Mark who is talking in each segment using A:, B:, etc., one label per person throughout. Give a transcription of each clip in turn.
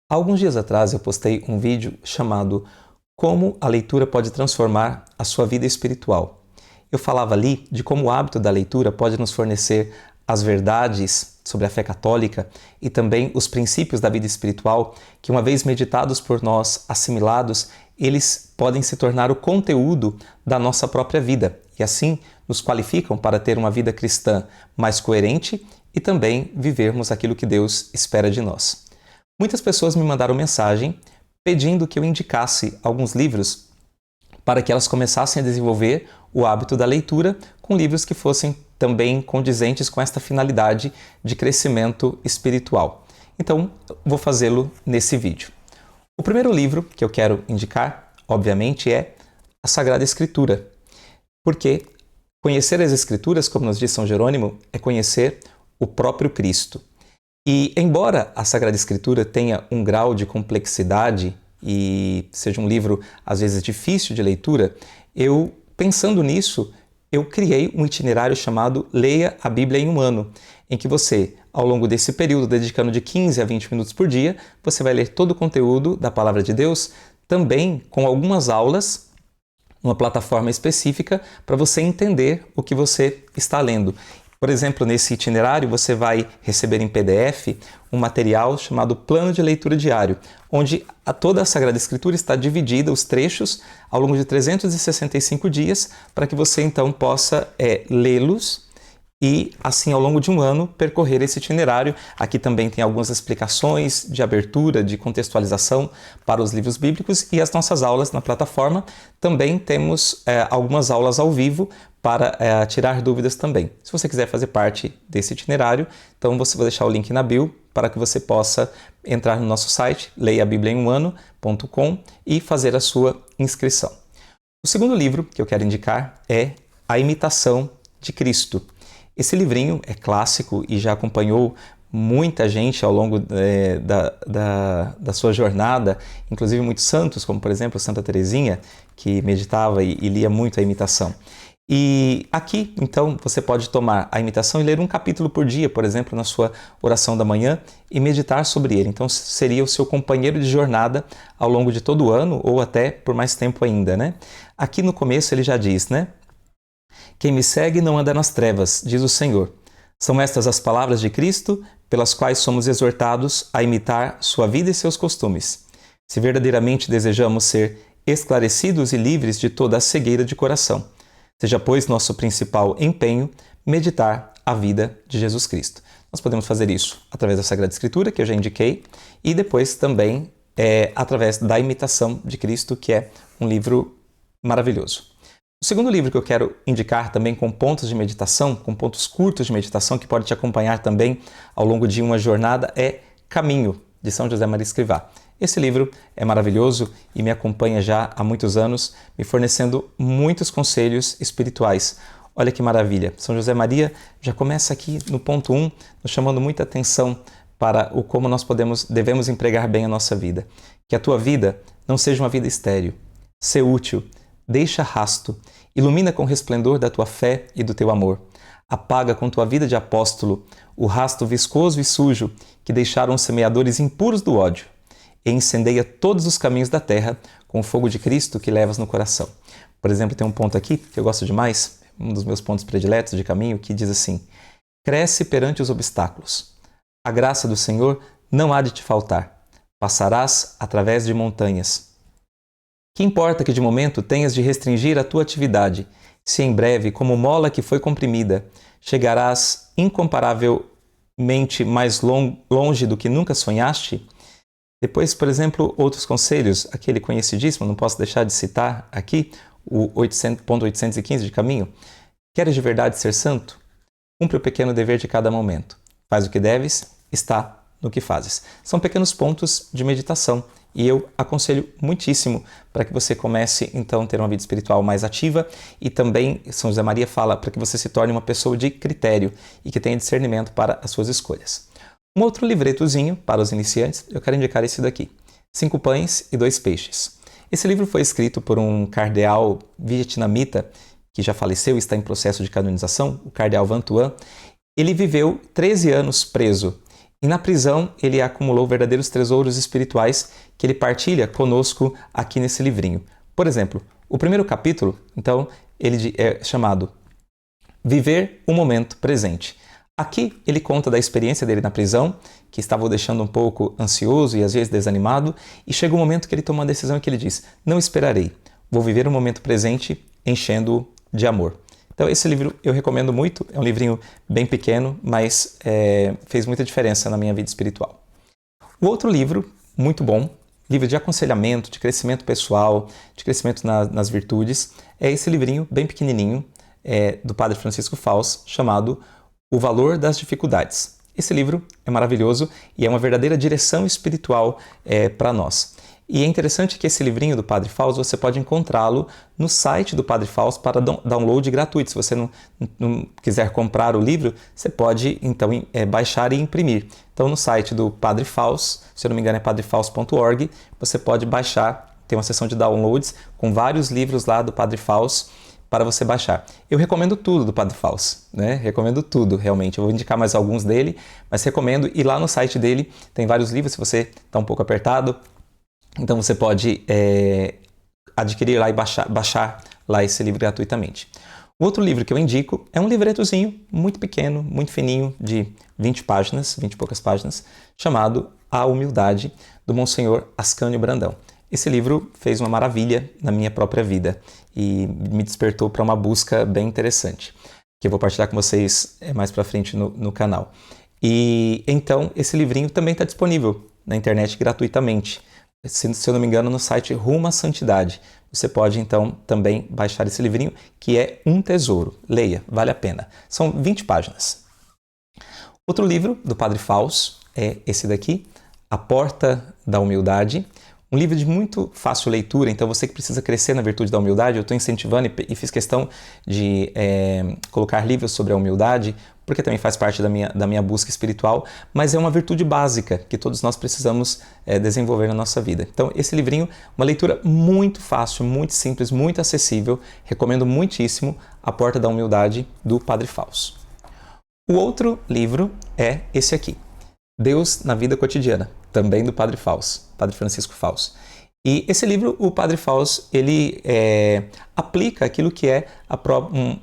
A: Há alguns dias atrás eu postei um vídeo chamado Como a leitura pode transformar a sua vida espiritual. Eu falava ali de como o hábito da leitura pode nos fornecer as verdades sobre a fé católica e também os princípios da vida espiritual que, uma vez meditados por nós, assimilados, eles podem se tornar o conteúdo da nossa própria vida e assim nos qualificam para ter uma vida cristã mais coerente e também vivermos aquilo que Deus espera de nós. Muitas pessoas me mandaram mensagem pedindo que eu indicasse alguns livros para que elas começassem a desenvolver o hábito da leitura com livros que fossem também condizentes com esta finalidade de crescimento espiritual. Então, vou fazê-lo nesse vídeo. O primeiro livro que eu quero indicar, obviamente, é a Sagrada Escritura, porque conhecer as Escrituras, como nos diz São Jerônimo, é conhecer o próprio Cristo. E, embora a Sagrada Escritura tenha um grau de complexidade e seja um livro, às vezes, difícil de leitura, pensando nisso, eu criei um itinerário chamado Leia a Bíblia em um Ano, em que você, ao longo desse período, dedicando de 15 a 20 minutos por dia, você vai ler todo o conteúdo da Palavra de Deus, também com algumas aulas, numa plataforma específica, para você entender o que você está lendo. Por exemplo, nesse itinerário você vai receber em PDF um material chamado Plano de Leitura Diário, onde toda a Sagrada Escritura está dividida, os trechos, ao longo de 365 dias, para que você então possa lê-los e, assim, ao longo de um ano, percorrer esse itinerário. Aqui também tem algumas explicações de abertura, de contextualização para os livros bíblicos e as nossas aulas na plataforma. Também temos algumas aulas ao vivo para tirar dúvidas também. Se você quiser fazer parte desse itinerário, então vou deixar o link na bio para que você possa entrar no nosso site, leiaabibliaemumano.com, e fazer a sua inscrição. O segundo livro que eu quero indicar é A Imitação de Cristo. Esse livrinho é clássico e já acompanhou muita gente ao longo da sua jornada, inclusive muitos santos, como por exemplo Santa Teresinha, que meditava e lia muito a imitação. E aqui, então, você pode tomar a imitação e ler um capítulo por dia, por exemplo, na sua oração da manhã e meditar sobre ele. Então, seria o seu companheiro de jornada ao longo de todo o ano ou até por mais tempo ainda, né? Aqui no começo ele já diz, né? Quem me segue não anda nas trevas, diz o Senhor. São estas as palavras de Cristo, pelas quais somos exortados a imitar sua vida e seus costumes. Se verdadeiramente desejamos ser esclarecidos e livres de toda a cegueira de coração, seja, pois, nosso principal empenho meditar a vida de Jesus Cristo. Nós podemos fazer isso através da Sagrada Escritura, que eu já indiquei, e depois também através da Imitação de Cristo, que é um livro maravilhoso. O segundo livro que eu quero indicar também com pontos de meditação, com pontos curtos de meditação, que pode te acompanhar também ao longo de uma jornada, é Caminho, de São José Maria Escrivá. Esse livro é maravilhoso e me acompanha já há muitos anos, me fornecendo muitos conselhos espirituais. Olha que maravilha! São José Maria já começa aqui no ponto 1, nos chamando muita atenção para como nós devemos empregar bem a nossa vida. Que a tua vida não seja uma vida estéril. Sê útil, deixa rasto, ilumina com o resplendor da tua fé e do teu amor. Apaga com tua vida de apóstolo o rasto viscoso e sujo que deixaram os semeadores impuros do ódio. E incendeia todos os caminhos da terra com o fogo de Cristo que levas no coração. Por exemplo, tem um ponto aqui que eu gosto demais, um dos meus pontos prediletos de caminho, que diz assim: cresce perante os obstáculos. A graça do Senhor não há de te faltar. Passarás através de montanhas. Que importa que de momento tenhas de restringir a tua atividade, se em breve, como mola que foi comprimida, chegarás incomparavelmente mais longe do que nunca sonhaste? Depois, por exemplo, outros conselhos, aquele conhecidíssimo, não posso deixar de citar aqui, o ponto 815 de Caminho. Queres de verdade ser santo? Cumpre o pequeno dever de cada momento. Faz o que deves, está no que fazes. São pequenos pontos de meditação e eu aconselho muitíssimo para que você comece, então, a ter uma vida espiritual mais ativa e também, São José Maria fala, para que você se torne uma pessoa de critério e que tenha discernimento para as suas escolhas. Um outro livretozinho para os iniciantes, eu quero indicar esse daqui, 5 Pães e 2 Peixes. Esse livro foi escrito por um cardeal vietnamita que já faleceu e está em processo de canonização, o cardeal Van Thuan. Ele viveu 13 anos preso. E na prisão ele acumulou verdadeiros tesouros espirituais que ele partilha conosco aqui nesse livrinho. Por exemplo, o primeiro capítulo, então, ele é chamado Viver o Momento Presente. Aqui ele conta da experiência dele na prisão, que estava o deixando um pouco ansioso e às vezes desanimado, e chega um momento que ele toma uma decisão que ele diz: não esperarei, vou viver o momento presente enchendo-o de amor. Então esse livro eu recomendo muito, é um livrinho bem pequeno, mas fez muita diferença na minha vida espiritual. O outro livro, muito bom, livro de aconselhamento, de crescimento pessoal, de crescimento nas virtudes, é esse livrinho bem pequenininho, do Padre Francisco Fausto, chamado O Valor das Dificuldades. Esse livro é maravilhoso e é uma verdadeira direção espiritual para nós. E é interessante que esse livrinho do Padre Fausto, você pode encontrá-lo no site do Padre Fausto para download gratuito. Se você não quiser comprar o livro, você pode então baixar e imprimir. Então no site do Padre Fausto, se eu não me engano é padrefausto.org, você pode baixar, tem uma seção de downloads com vários livros lá do Padre Fausto para você baixar. Eu recomendo tudo do Padre Fausto, né? Recomendo tudo, realmente. Eu vou indicar mais alguns dele, mas recomendo. E lá no site dele tem vários livros, se você está um pouco apertado. Então você pode adquirir lá e baixar lá esse livro gratuitamente. O outro livro que eu indico é um livretozinho muito pequeno, muito fininho, de 20 páginas, 20 e poucas páginas, chamado A Humildade, do Monsenhor Ascânio Brandão. Esse livro fez uma maravilha na minha própria vida e me despertou para uma busca bem interessante, que eu vou partilhar com vocês mais para frente no canal. E então esse livrinho também está disponível na internet gratuitamente. Se eu não me engano, no site Rumo à Santidade. Você pode, então, também baixar esse livrinho, que é um tesouro. Leia, vale a pena. São 20 páginas. Outro livro do Padre Fausto é esse daqui, A Porta da Humildade. Um livro de muito fácil leitura, então você que precisa crescer na virtude da humildade, eu estou incentivando e fiz questão de colocar livros sobre a humildade, porque também faz parte da minha busca espiritual, mas é uma virtude básica que todos nós precisamos desenvolver na nossa vida. Então esse livrinho, uma leitura muito fácil, muito simples, muito acessível, recomendo muitíssimo, A Porta da Humildade, do Padre Fausto. O outro livro é esse aqui, Deus na Vida Cotidiana, também do Padre Fausto, Padre Francisco Fausto. E esse livro, o Padre Fausto, ele aplica aquilo que é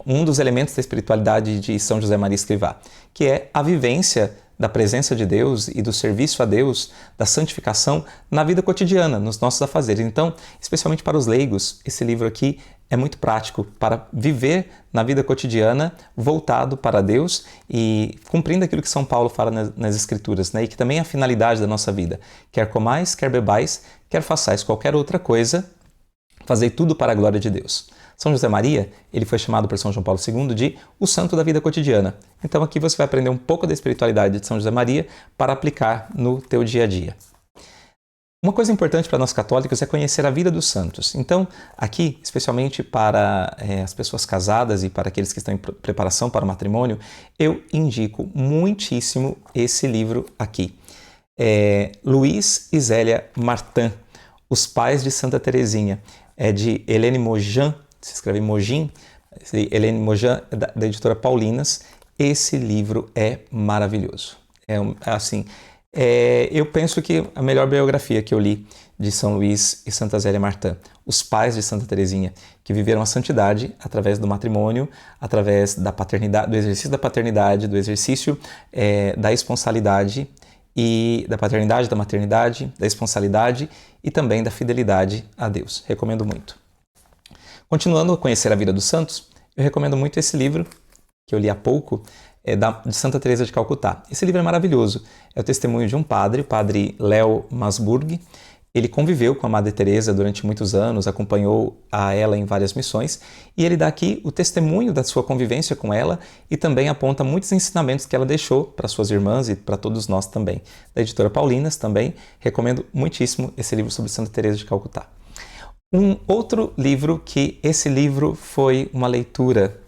A: um dos elementos da espiritualidade de São José Maria Escrivá, que é a vivência da presença de Deus e do serviço a Deus, da santificação na vida cotidiana, nos nossos afazeres. Então, especialmente para os leigos, esse livro aqui é muito prático para viver na vida cotidiana voltado para Deus e cumprindo aquilo que São Paulo fala nas Escrituras, né? E que também é a finalidade da nossa vida. Quer comais, quer bebais, quer façais qualquer outra coisa, fazei tudo para a glória de Deus. São José Maria, ele foi chamado por São João Paulo II de o santo da vida cotidiana. Então aqui você vai aprender um pouco da espiritualidade de São José Maria para aplicar no teu dia a dia. Uma coisa importante para nós católicos é conhecer a vida dos santos. Então, aqui, especialmente para as pessoas casadas e para aqueles que estão em preparação para o matrimônio, eu indico muitíssimo esse livro aqui. Luiz e Zélia Martin, Os Pais de Santa Teresinha. É de Helene Mojan, se escreve Mogin, Helene Mojan, da editora Paulinas. Esse livro é maravilhoso. Eu penso que a melhor biografia que eu li de São Luís e Santa Zélia Martin, os pais de Santa Teresinha, que viveram a santidade através do matrimônio, através da paternidade, do exercício da paternidade, do exercício da esponsalidade, e da paternidade, da maternidade, da esponsalidade e também da fidelidade a Deus. Recomendo muito. Continuando a conhecer a vida dos santos, eu recomendo muito esse livro, que eu li há pouco, de Santa Teresa de Calcutá. Esse livro é maravilhoso. É o testemunho de um padre, o padre Léo Masburg. Ele conviveu com a Madre Teresa durante muitos anos, acompanhou a ela em várias missões, e ele dá aqui o testemunho da sua convivência com ela e também aponta muitos ensinamentos que ela deixou para suas irmãs e para todos nós também. Da editora Paulinas também, recomendo muitíssimo esse livro sobre Santa Teresa de Calcutá. Um outro livro que esse livro foi uma leitura...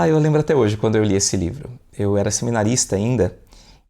A: eu lembro até hoje quando eu li esse livro. Eu era seminarista ainda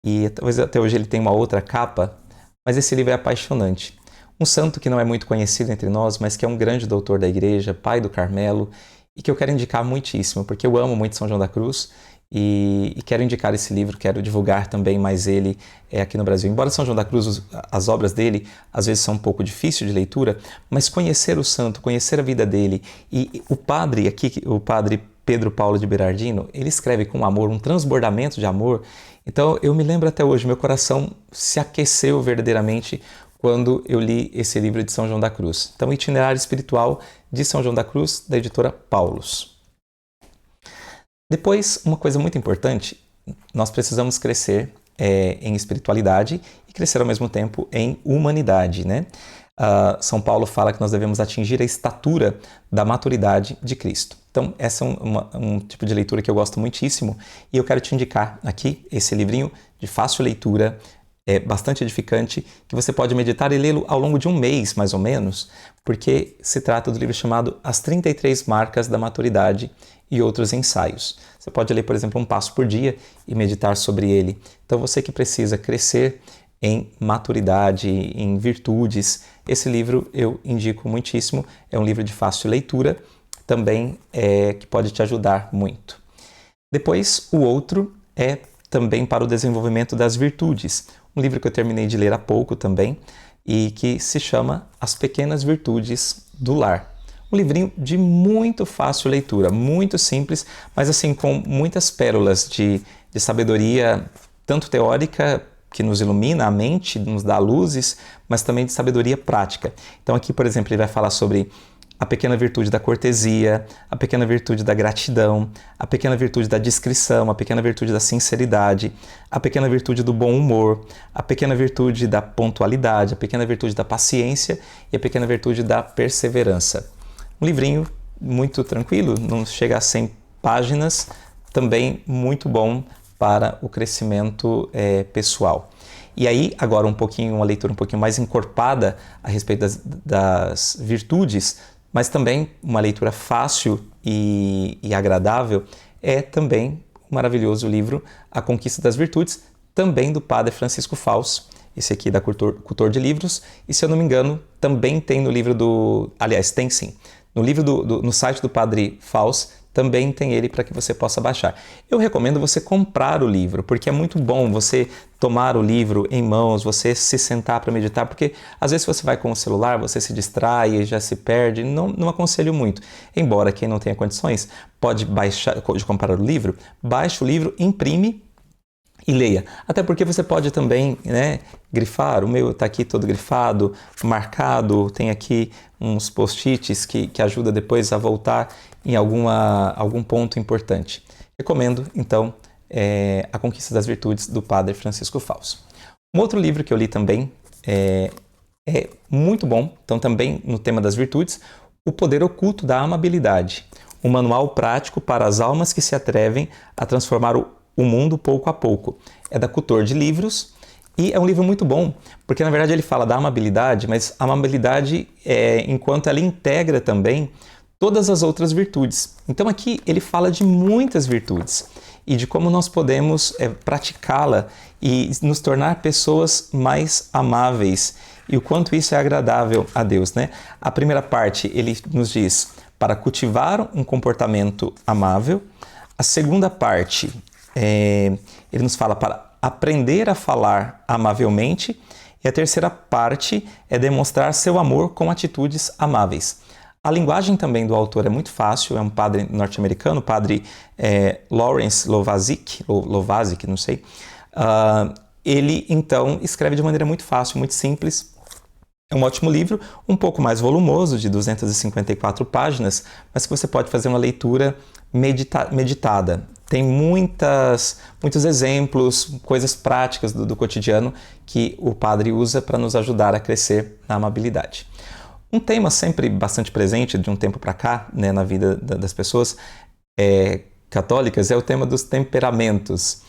A: e talvez até hoje ele tem uma outra capa, mas esse livro é apaixonante. Um santo que não é muito conhecido entre nós, mas que é um grande doutor da igreja, pai do Carmelo, e que eu quero indicar muitíssimo, porque eu amo muito São João da Cruz e quero indicar esse livro, quero divulgar também mais ele aqui no Brasil. Embora São João da Cruz, as obras dele às vezes são um pouco difíceis de leitura, mas conhecer o santo, conhecer a vida dele, e o padre Pedro Paulo de Berardino, ele escreve com amor, um transbordamento de amor. Então eu me lembro até hoje, meu coração se aqueceu verdadeiramente quando eu li esse livro de São João da Cruz. Então, Itinerário Espiritual de São João da Cruz, da editora Paulus. Depois, uma coisa muito importante, nós precisamos crescer em espiritualidade e crescer ao mesmo tempo em humanidade, né? São Paulo fala que nós devemos atingir a estatura da maturidade de Cristo. Então, essa é um tipo de leitura que eu gosto muitíssimo e eu quero te indicar aqui esse livrinho de fácil leitura, bastante edificante, que você pode meditar e lê-lo ao longo de um mês, mais ou menos, porque se trata do livro chamado As 33 Marcas da Maturidade e Outros Ensaios. Você pode ler, por exemplo, um passo por dia e meditar sobre ele. Então, você que precisa crescer em maturidade, em virtudes, esse livro eu indico muitíssimo. É um livro de fácil leitura, também que pode te ajudar muito. Depois, o outro é também para o desenvolvimento das virtudes. Um livro que eu terminei de ler há pouco também e que se chama As Pequenas Virtudes do Lar. Um livrinho de muito fácil leitura, muito simples, mas assim com muitas pérolas de sabedoria, tanto teórica, que nos ilumina a mente, nos dá luzes, mas também de sabedoria prática. Então aqui, por exemplo, ele vai falar sobre a pequena virtude da cortesia, a pequena virtude da gratidão, a pequena virtude da discrição, a pequena virtude da sinceridade, a pequena virtude do bom humor, a pequena virtude da pontualidade, a pequena virtude da paciência e a pequena virtude da perseverança. Um livrinho muito tranquilo, não chega a 100 páginas, também muito bom para o crescimento pessoal. E aí, agora uma leitura um pouquinho mais encorpada a respeito das virtudes, mas também uma leitura fácil e agradável, é também o maravilhoso livro A Conquista das Virtudes, também do Padre Francisco Fausto, esse aqui da Cultor de Livros, e se eu não me engano, também tem no livro aliás, tem sim, no site do Padre Fausto, também tem ele para que você possa baixar. Eu recomendo você comprar o livro, porque é muito bom você tomar o livro em mãos, você se sentar para meditar, porque às vezes você vai com o celular, você se distrai e já se perde, não aconselho muito. Embora quem não tenha condições, pode comprar o livro, baixe o livro, imprime e leia. Até porque você pode também, grifar. O meu está aqui todo grifado, marcado, tem aqui uns post-its que ajuda depois a voltar em algum ponto importante. Recomendo, então, A Conquista das Virtudes, do Padre Francisco Fausto. Um outro livro que eu li também é muito bom, então também no tema das virtudes, O Poder Oculto da Amabilidade, um manual prático para as almas que se atrevem a transformar o mundo pouco a pouco. É da Cultor de Livros e é um livro muito bom, porque na verdade ele fala da amabilidade, mas a amabilidade enquanto ela integra também todas as outras virtudes. Então aqui ele fala de muitas virtudes e de como nós podemos praticá-la e nos tornar pessoas mais amáveis e o quanto isso é agradável a Deus, né? A primeira parte ele nos diz para cultivar um comportamento amável. A segunda parte ele nos fala para aprender a falar amavelmente. E a terceira parte é demonstrar seu amor com atitudes amáveis. A linguagem também do autor é muito fácil, é um padre norte-americano, o padre Lawrence Lovazic, não sei. Ele, então, escreve de maneira muito fácil, muito simples. É um ótimo livro, um pouco mais volumoso, de 254 páginas, mas que você pode fazer uma leitura meditada. Tem muitos exemplos, coisas práticas do cotidiano que o padre usa para nos ajudar a crescer na amabilidade. Um tema sempre bastante presente de um tempo para cá, na vida das pessoas católicas é o tema dos temperamentos.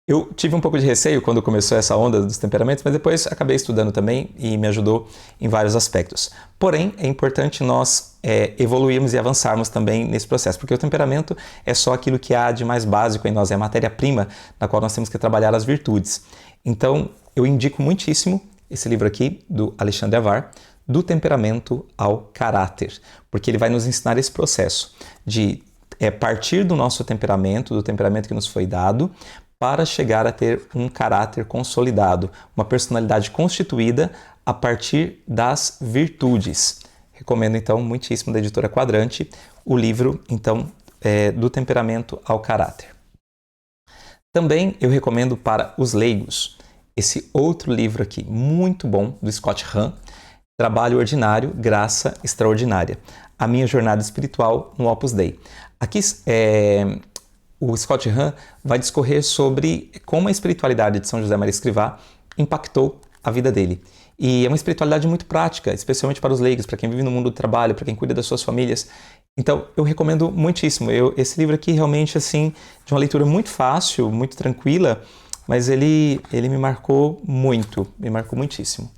A: Eu tive um pouco de receio quando começou essa onda dos temperamentos, mas depois acabei estudando também e me ajudou em vários aspectos. Porém, é importante nós evoluirmos e avançarmos também nesse processo, porque o temperamento é só aquilo que há de mais básico em nós, é a matéria-prima na qual nós temos que trabalhar as virtudes. Então, eu indico muitíssimo esse livro aqui, do Alexandre Avar, Do Temperamento ao Caráter, porque ele vai nos ensinar esse processo de partir do nosso temperamento, do temperamento que nos foi dado, para chegar a ter um caráter consolidado, uma personalidade constituída a partir das virtudes. Recomendo, então, muitíssimo da editora Quadrante, o livro, então, do temperamento ao caráter. Também eu recomendo para os leigos esse outro livro aqui, muito bom, do Scott Hahn, Trabalho Ordinário, Graça Extraordinária. A minha jornada espiritual no Opus Dei. Aqui o Scott Hahn vai discorrer sobre como a espiritualidade de São José Maria Escrivá impactou a vida dele. E é uma espiritualidade muito prática, especialmente para os leigos, para quem vive no mundo do trabalho, para quem cuida das suas famílias. Então, eu recomendo muitíssimo. Esse livro aqui realmente, assim, de uma leitura muito fácil, muito tranquila, mas ele me marcou muito, me marcou muitíssimo.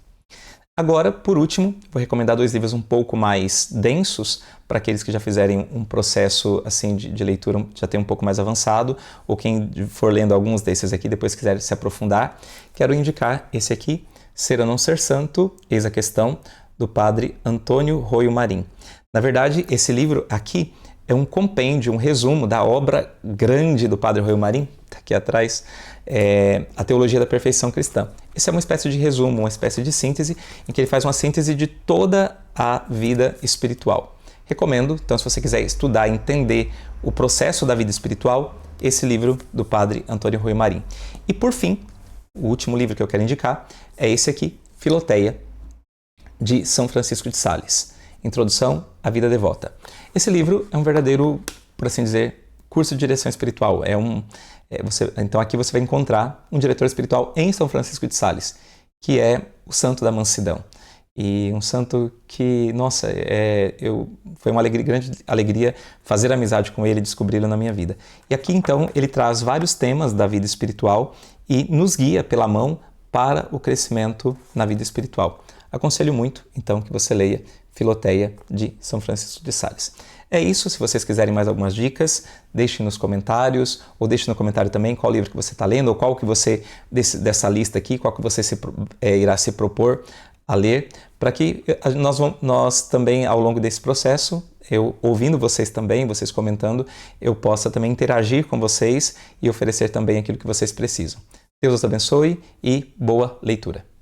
A: Agora, por último, vou recomendar 2 livros um pouco mais densos, para aqueles que já fizerem um processo assim de leitura, já tem um pouco mais avançado, ou quem for lendo alguns desses aqui, depois quiser se aprofundar. Quero indicar esse aqui, Ser ou Não Ser Santo, Eis a Questão, do padre Antônio Roio Marim. Na verdade, esse livro aqui é um compêndio, um resumo da obra grande do padre Roio Marim, está aqui atrás, A Teologia da Perfeição Cristã. Esse é uma espécie de resumo, uma espécie de síntese, em que ele faz uma síntese de toda a vida espiritual. Recomendo, então, se você quiser estudar e entender o processo da vida espiritual, esse livro do padre Antônio Roio Marim. E, por fim, o último livro que eu quero indicar é esse aqui, Filoteia, de São Francisco de Sales. Introdução à Vida Devota. Esse livro é um verdadeiro, por assim dizer, curso de direção espiritual. Então aqui você vai encontrar um diretor espiritual em São Francisco de Sales, que é o Santo da Mansidão. E um santo que, nossa, foi uma grande alegria fazer amizade com ele e descobri-lo na minha vida. E aqui então ele traz vários temas da vida espiritual e nos guia pela mão para o crescimento na vida espiritual. Aconselho muito, então, que você leia Filoteia, de São Francisco de Sales. É isso, se vocês quiserem mais algumas dicas, deixem nos comentários, ou deixem no comentário também qual livro que você está lendo, ou qual que você, dessa lista aqui, qual que você irá se propor a ler, para que nós também, ao longo desse processo, eu ouvindo vocês também, vocês comentando, eu possa também interagir com vocês e oferecer também aquilo que vocês precisam. Deus os abençoe e boa leitura!